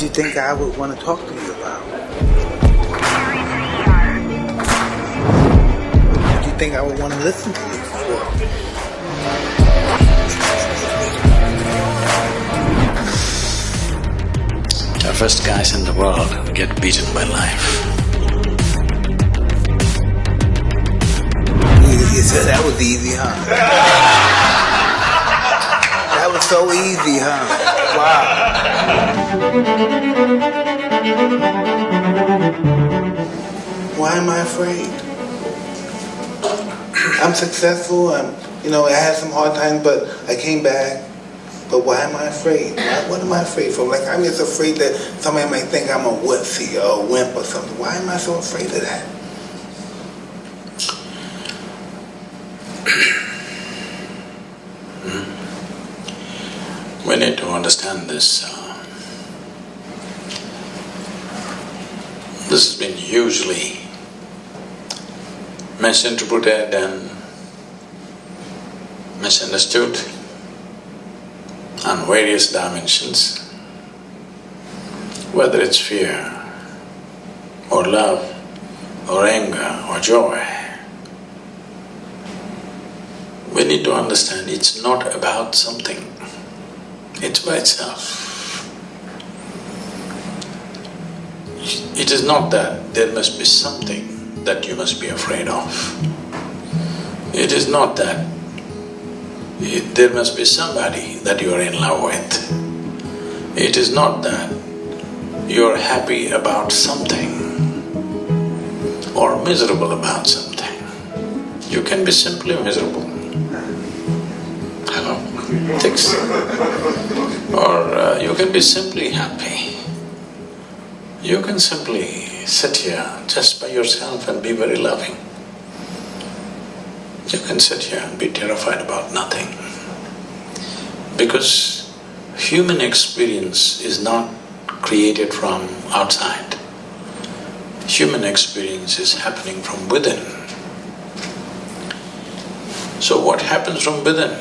you think I would want to talk to you about? What do you think I would want to listen to you for? Toughest guys in the world get beaten by life. You said that was easy, huh? That was so easy, huh? Wow. Why am I afraid? I'm successful. I had some hard times, but I came back. But why am I afraid? What am I afraid for? Like, I'm just afraid that somebody might think I'm a wussy or a wimp or something. Why am I so afraid of that? We need to understand this. This has been hugely misinterpreted and misunderstood on various dimensions, whether it's fear or love or anger or joy. We need to understand it's not about something, it's by itself. It is not that there must be something that you must be afraid of. It is not that there must be somebody that you are in love with. It is not that you are happy about something or miserable about something. You can be simply miserable. Hello? Thanks. Or you can be simply happy. You can simply sit here just by yourself and be very loving. You can sit here and be terrified about nothing. Because human experience is not created from outside. Human experience is happening from within. So what happens from within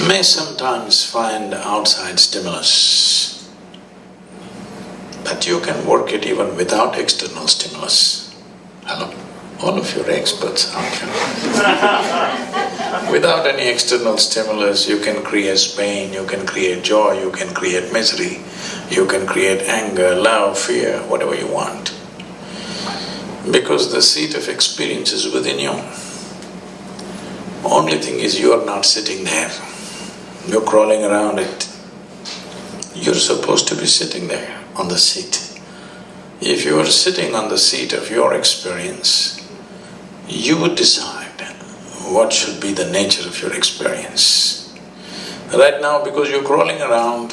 may sometimes find outside stimulus, but you can work it even without external stimulus. Hello? All of you are experts, aren't you? Without any external stimulus, you can create pain, you can create joy, you can create misery, you can create anger, love, fear, whatever you want. Because the seat of experience is within you. Only thing is you are not sitting there. You're crawling around it. You're supposed to be sitting there on the seat. If you are sitting on the seat of your experience, you would decide what should be the nature of your experience. Right now, because you're crawling around,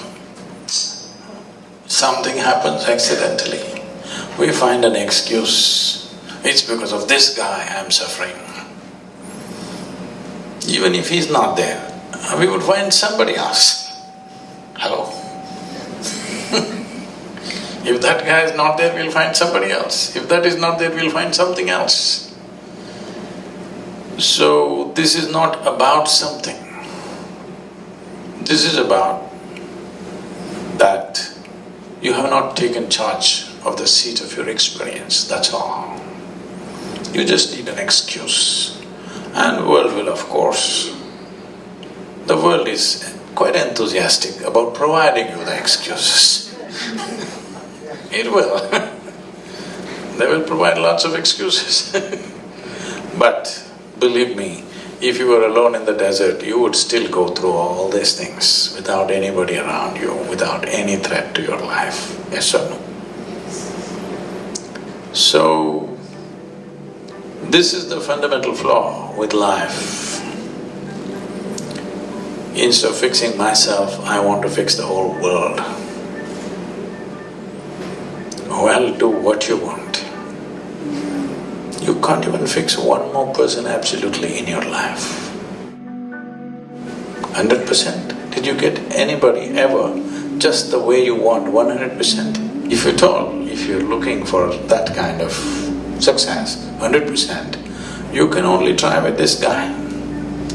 something happens accidentally. We find an excuse. It's because of this guy I'm suffering. Even if he's not there, we would find somebody else. Hello? If that guy is not there, we'll find somebody else. If that is not there, we'll find something else. So, this is not about something. This is about that you have not taken charge of the seat of your experience, that's all. You just need an excuse. And the world will, of course, the world is quite enthusiastic about providing you the excuses. It will. They will provide lots of excuses. But believe me, if you were alone in the desert, you would still go through all these things without anybody around you, without any threat to your life. Yes or no? So, this is the fundamental flaw with life. Instead of fixing myself, I want to fix the whole world. Well, do what you want. You can't even fix one more person absolutely in your life. 100%? Did you get anybody ever just the way you want, 100%? If at all, if you're looking for that kind of success, 100%, you can only try with this guy.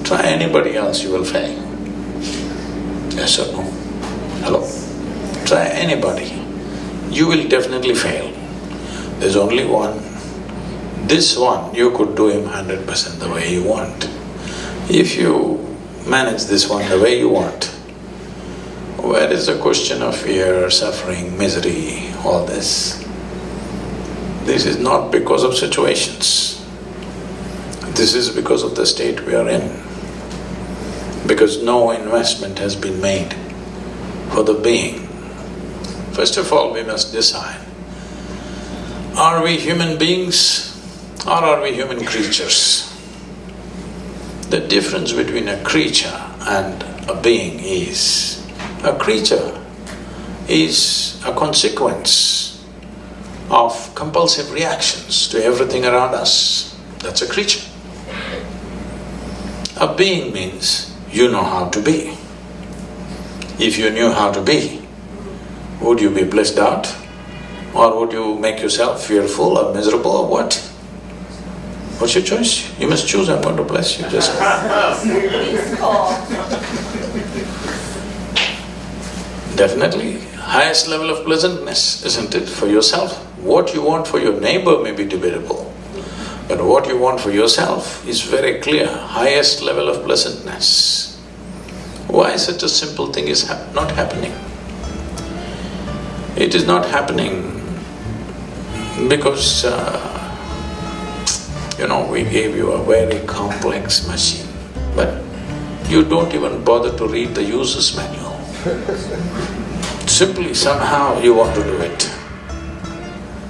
Try anybody else, you will fail. Yes or no? Hello? Try anybody, you will definitely fail. There's only one. This one, you could do him 100% the way you want. If you manage this one the way you want, where is the question of fear, suffering, misery, all this? This is not because of situations. This is because of the state we are in. Because no investment has been made for the being. First of all, we must decide, are we human beings or are we human creatures? The difference between a creature and a being is, a creature is a consequence of compulsive reactions to everything around us. That's a creature. A being means you know how to be. If you knew how to be, would you be blissed out? Or would you make yourself fearful or miserable or what? What's your choice? You must choose, I'm going to bless you, just… Definitely, highest level of pleasantness, isn't it, for yourself? What you want for your neighbor may be debatable, but what you want for yourself is very clear, highest level of pleasantness. Why such a simple thing is not happening? It is not happening because, we gave you a very complex machine, but you don't even bother to read the user's manual. Simply somehow you want to do it.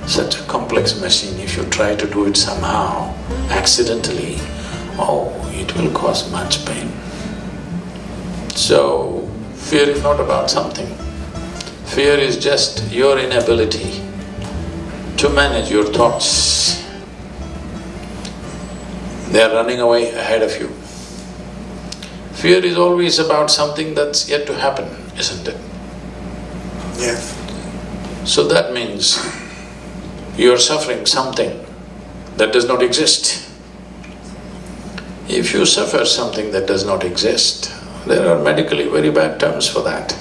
Such a complex machine, if you try to do it somehow, accidentally, it will cause much pain. So, fear is not about something. Fear is just your inability to manage your thoughts. They are running away ahead of you. Fear is always about something that's yet to happen, isn't it? Yes. So that means you are suffering something that does not exist. If you suffer something that does not exist, there are medically very bad terms for that.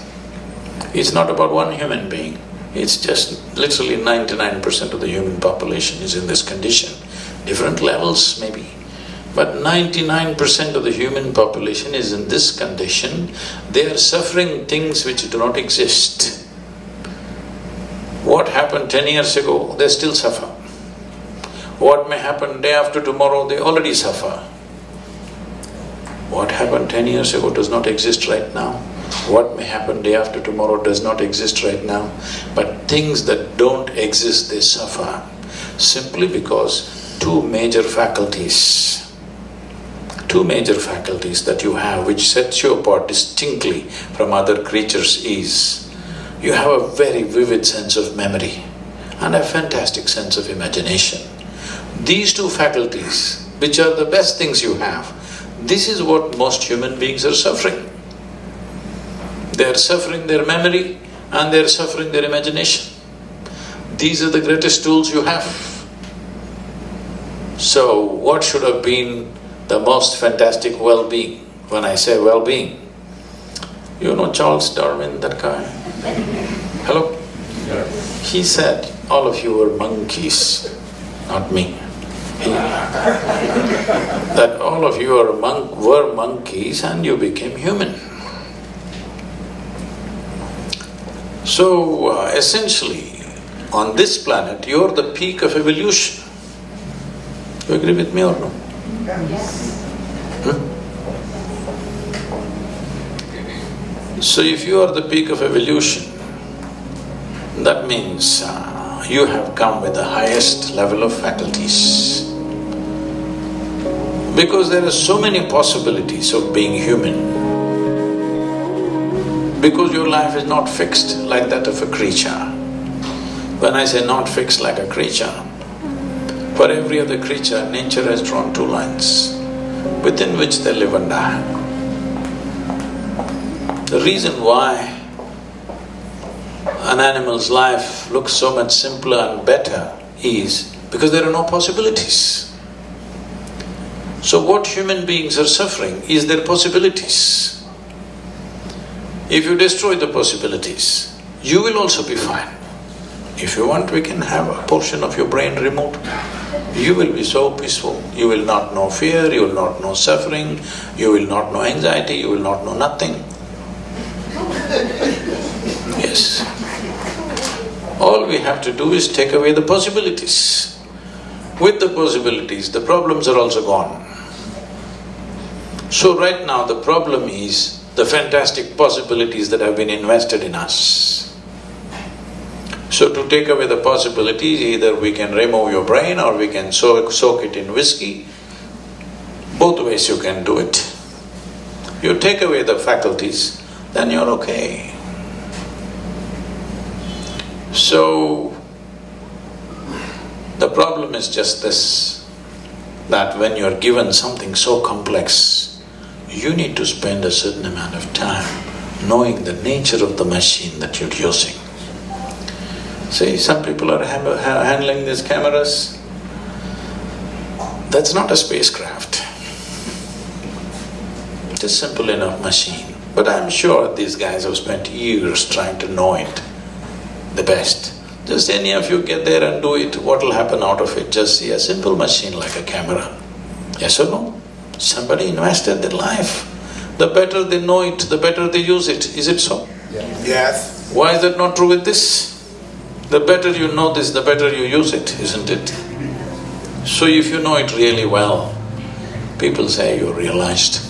It's not about one human being, it's just literally 99% of the human population is in this condition. Different levels maybe, but 99% of the human population is in this condition. They are suffering things which do not exist. What happened 10 years ago, they still suffer. What may happen day after tomorrow, they already suffer. What happened 10 years ago does not exist right now. What may happen day after tomorrow does not exist right now. But things that don't exist, they suffer. Simply because two major faculties that you have which sets you apart distinctly from other creatures is, you have a very vivid sense of memory and a fantastic sense of imagination. These two faculties, which are the best things you have, this is what most human beings are suffering. They are suffering their memory and they are suffering their imagination. These are the greatest tools you have. So what should have been the most fantastic well-being? When I say well-being, you know Charles Darwin, that guy? Hello? He said, all of you were monkeys, not me. That all of you were monkeys and you became human. So, essentially, on this planet, you're the peak of evolution. You agree with me or no? Yes. So, if you are the peak of evolution, that means you have come with the highest level of faculties. Because there are so many possibilities of being human. Because your life is not fixed like that of a creature. When I say not fixed like a creature, for every other creature, nature has drawn two lines within which they live and die. The reason why an animal's life looks so much simpler and better is because there are no possibilities. So what human beings are suffering is their possibilities. If you destroy the possibilities, you will also be fine. If you want, we can have a portion of your brain removed. You will be so peaceful. You will not know fear, you will not know suffering, you will not know anxiety, you will not know nothing. Yes. All we have to do is take away the possibilities. With the possibilities, the problems are also gone. So right now the problem is the fantastic possibilities that have been invested in us. So to take away the possibilities, either we can remove your brain or we can soak it in whiskey. Both ways you can do it. You take away the faculties, then you're okay. So, the problem is just this, that when you're given something so complex, you need to spend a certain amount of time knowing the nature of the machine that you're using. See, some people are handling these cameras. That's not a spacecraft. It's a simple enough machine. But I'm sure these guys have spent years trying to know it the best. Just any of you get there and do it, what will happen out of it? Just see a simple machine like a camera. Yes or no? Somebody invested their life. The better they know it, the better they use it. Is it so? Yes. Why is that not true with this? The better you know this, the better you use it, isn't it? So if you know it really well, people say you're realized.